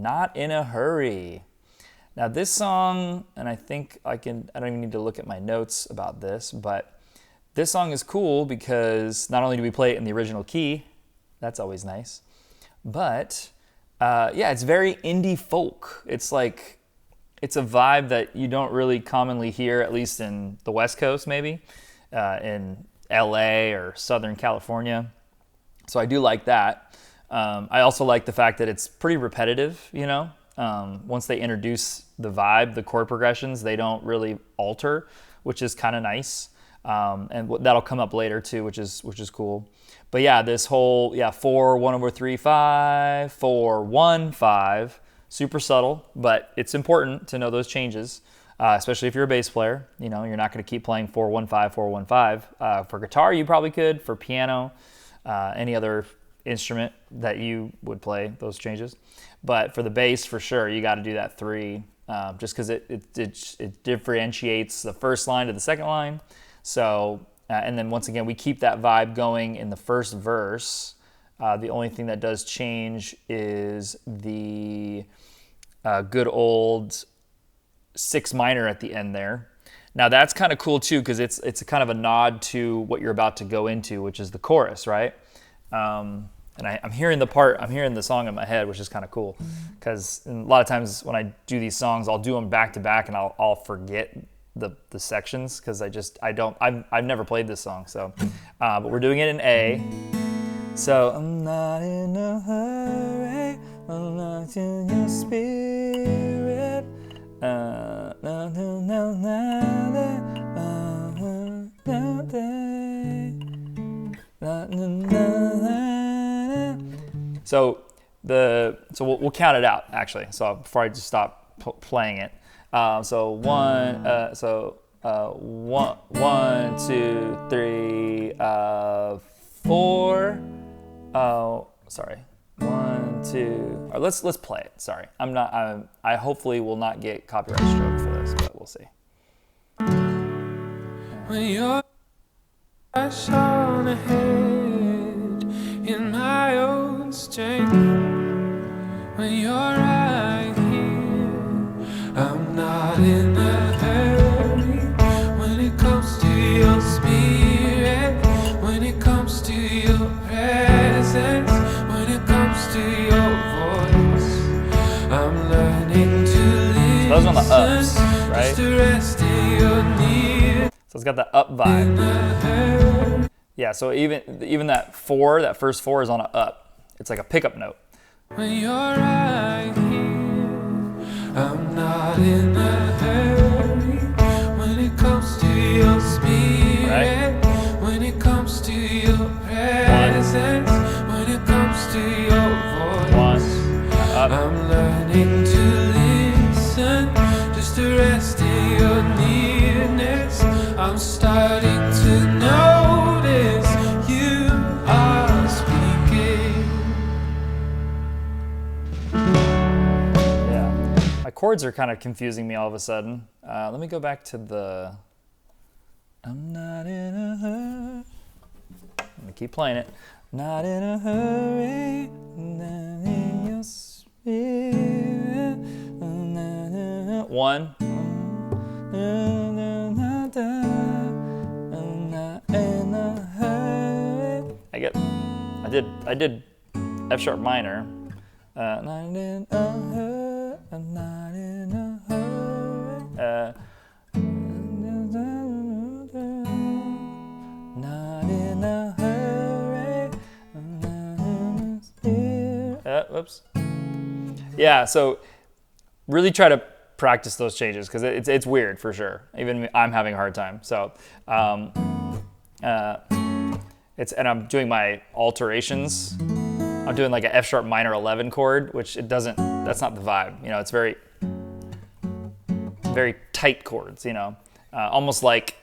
Not in a Hurry. Now this song, and I think I don't even need to look at my notes about this, but this song is cool because not only do we play it in the original key, that's always nice, but yeah, it's very indie folk. It's like, it's a vibe that you don't really commonly hear, at least in the West Coast maybe, in LA or Southern California. So I do like that. I also like the fact that it's pretty repetitive, you know? Once they introduce the vibe, the chord progressions, they don't really alter, which is kind of nice. And that'll come up later too, which is cool. But yeah, this whole 4/1/3/5, 4/1/5, super subtle, but it's important to know those changes, especially if you're a bass player. You know, you're not going to keep playing 4/1/5, 4/1/5. For guitar, you probably could. For piano, any other instrument that you would play those changes. But for the bass, for sure, you got to do that 3, just because it differentiates the first line to the second line. So, and then once again, we keep that vibe going in the first verse. The only thing that does change is the good old 6 minor at the end there. Now that's kind of cool too, because it's a kind of a nod to what you're about to go into, which is the chorus, right? And I'm hearing the song in my head, which is kind of cool, because a lot of times when I do these songs, I'll do them back to back, and I'll forget the sections because I've never played this song. So, but we're doing it in A. So I'm not in a hurry, I'm not in your spirit. So we'll count it out actually. So before I just stop playing it. So 1, 2, 3, 4. Oh, sorry. 1, 2. Or let's play it. Sorry, I hopefully will not get copyright struck for this, but we'll see. When you're on ahead in my own strength, when you're right here, I'm not in a hurry. When it comes to your spirit, when it comes to your presence, when it comes to your voice, I'm learning to listen. So those are on the ups, right? Just to rest in your near. So it's got that up vibe. Yeah, so even that 4, that first 4 is on an up. It's like a pickup note. When you're right here, I'm not in a hurry. When it comes to your spirit, right? When it comes to your presence, when it comes to your voice, I'm learning to listen, just to rest in your nearness. I'm starting to notice you are speaking. Yeah, my chords are kind of confusing me all of a sudden. Let me go back to the I'm not in a hurry. Let me keep playing it. Not in a hurry, not in your spirit. 1. I'm not in a hurry. I did F sharp minor. Not in a hurry. I'm not in a hurry. Not in a hurry. Whoops. Yeah, so really try to practice those changes because it's weird for sure. Even I'm having a hard time. So and I'm doing my alterations. I'm doing like an F sharp minor 11 chord, which that's not the vibe. You know, it's very tight chords, you know, almost like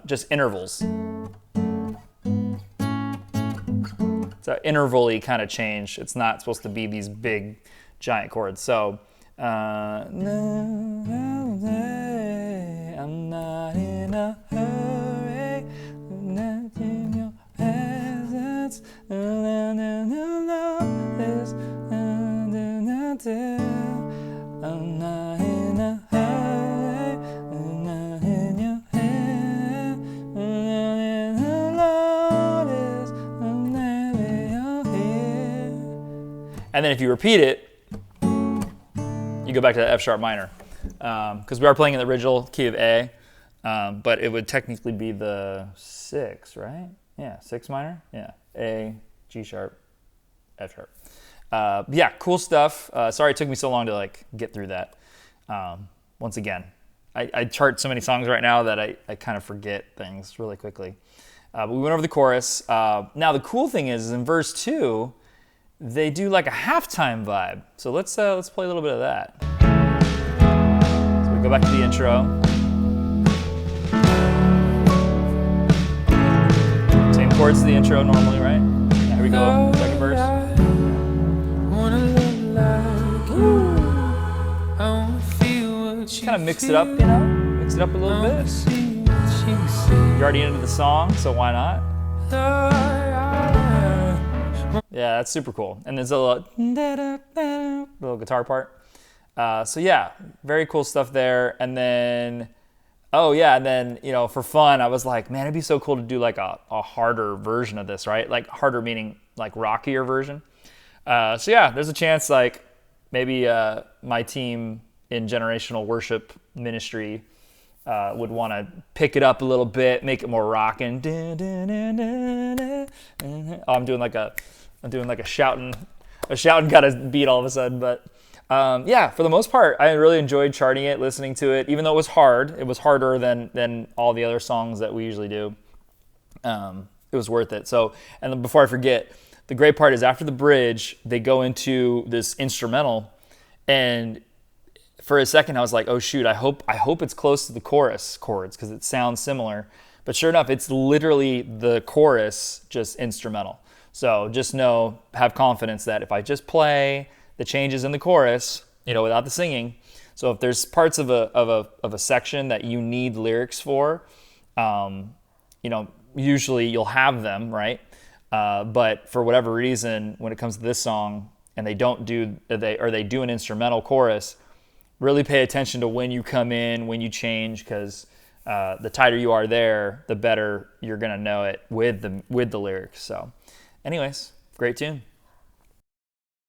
just intervals. It's an interval-y kind of change. It's not supposed to be these big, giant chords. So, I'm not in a hurry, I'm not in your presence. I'm not in a hurry, I'm not in your head, I'm not in the lotus, I'm not in your head. And then if you repeat it, you go back to the F sharp minor. Because we are playing in the original key of A, but it would technically be the 6, right? Yeah, 6 minor. Yeah, A, G sharp, F sharp. Yeah, cool stuff. Sorry it took me so long to like get through that. Once again, I chart so many songs right now that I kind of forget things really quickly. But we went over the chorus. Now the cool thing is in verse 2, they do like a halftime vibe. So let's play a little bit of that. So we go back to the intro. Same chords as the intro normally, right? Here we go, second verse. Kind of mix it up, you know? Mix it up a little bit. You're already into the song, so why not? Yeah, that's super cool. And there's a little guitar part. So yeah, very cool stuff there. And then, you know, for fun, I was like, man, it'd be so cool to do like a harder version of this, right? Like harder meaning like rockier version. So yeah, there's a chance like maybe my team in generational worship ministry would want to pick it up a little bit, make it more rockin'. Oh, I'm doing like a shouting kind of beat all of a sudden. But yeah, for the most part, I really enjoyed charting it, listening to it, even though it was hard. It was harder than all the other songs that we usually do. It was worth it. So, and then before I forget, the great part is after the bridge, they go into this instrumental, and for a second I was like, oh shoot, I hope it's close to the chorus chords because it sounds similar. But sure enough, it's literally the chorus, just instrumental. So just have confidence that if I just play the changes in the chorus, you know, without the singing. So if there's parts of a section that you need lyrics for, you know, usually you'll have them, right? But for whatever reason, when it comes to this song, and they do an instrumental chorus, really pay attention to when you come in, when you change, because the tighter you are there, the better you're gonna know it with the lyrics. So, anyways, great tune.